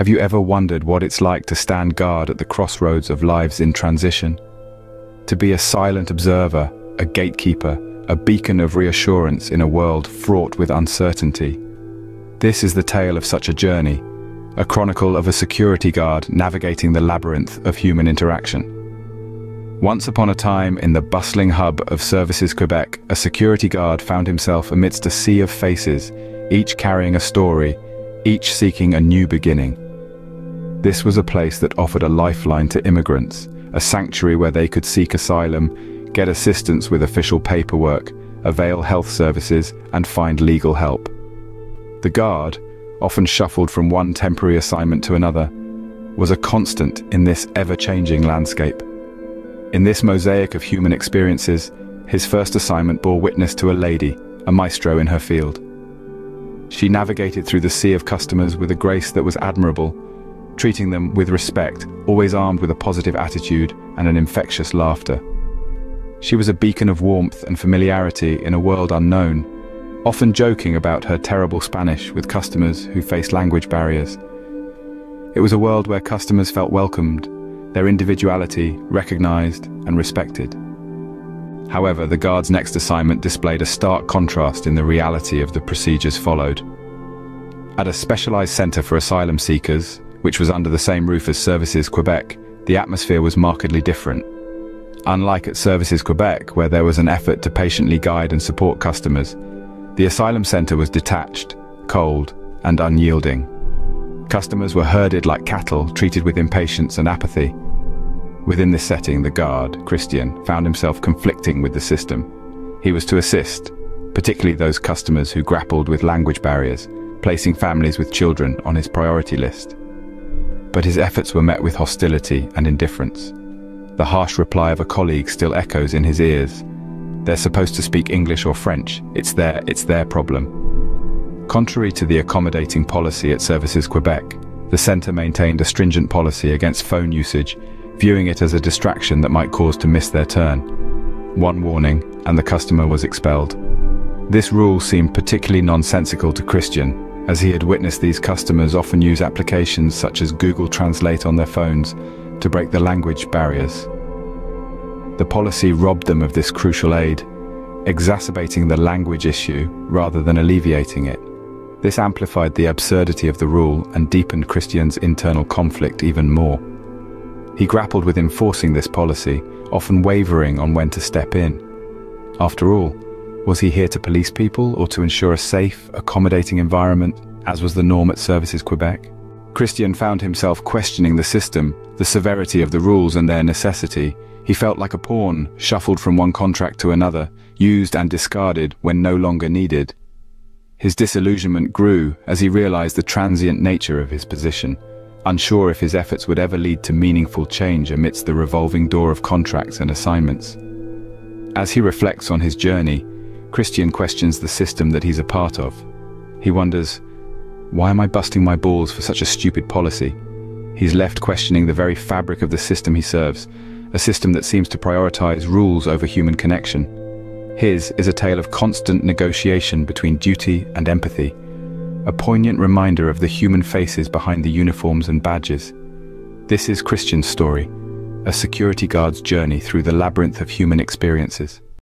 Have you ever wondered what it's like to stand guard at the crossroads of lives in transition? To be a silent observer, a gatekeeper, a beacon of reassurance in a world fraught with uncertainty. This is the tale of such a journey, a chronicle of a security guard navigating the labyrinth of human interaction. Once upon a time, in the bustling hub of Services Quebec, a security guard found himself amidst a sea of faces, each carrying a story, each seeking a new beginning. This was a place that offered a lifeline to immigrants, a sanctuary where they could seek asylum, get assistance with official paperwork, avail health services, and find legal help. The guard, often shuffled from one temporary assignment to another, was a constant in this ever-changing landscape. In this mosaic of human experiences, his first assignment bore witness to a lady, a maestro in her field. She navigated through the sea of customers with a grace that was admirable, treating them with respect, always armed with a positive attitude and an infectious laughter. She was a beacon of warmth and familiarity in a world unknown, often joking about her terrible Spanish with customers who faced language barriers. It was a world where customers felt welcomed, their individuality recognized and respected. However, the guard's next assignment displayed a stark contrast in the reality of the procedures followed. At a specialized center for asylum seekers, which was under the same roof as Services Quebec, the atmosphere was markedly different. Unlike at Services Quebec, where there was an effort to patiently guide and support customers, the asylum center was detached, cold, and unyielding. Customers were herded like cattle, treated with impatience and apathy. Within this setting, the guard, Christian, found himself conflicting with the system. He was to assist, particularly those customers who grappled with language barriers, placing families with children on his priority list. But his efforts were met with hostility and indifference. The harsh reply of a colleague still echoes in his ears. They're supposed to speak English or French. It's their problem. Contrary to the accommodating policy at Services Quebec, the centre maintained a stringent policy against phone usage, viewing it as a distraction that might cause to miss their turn. One warning, and the customer was expelled. This rule seemed particularly nonsensical to Christian, as he had witnessed these customers often use applications such as Google Translate on their phones to break the language barriers. The policy robbed them of this crucial aid, exacerbating the language issue rather than alleviating it. This amplified the absurdity of the rule and deepened Christian's internal conflict even more. He grappled with enforcing this policy, often wavering on when to step in. After all, was he here to police people or to ensure a safe, accommodating environment, as was the norm at Services Quebec? Christian found himself questioning the system, the severity of the rules and their necessity. He felt like a pawn, shuffled from one contract to another, used and discarded when no longer needed. His disillusionment grew as he realized the transient nature of his position, unsure if his efforts would ever lead to meaningful change amidst the revolving door of contracts and assignments. As he reflects on his journey, Christian questions the system that he's a part of. He wonders, why am I busting my balls for such a stupid policy? He's left questioning the very fabric of the system he serves, a system that seems to prioritize rules over human connection. His is a tale of constant negotiation between duty and empathy, a poignant reminder of the human faces behind the uniforms and badges. This is Christian's story, a security guard's journey through the labyrinth of human experiences.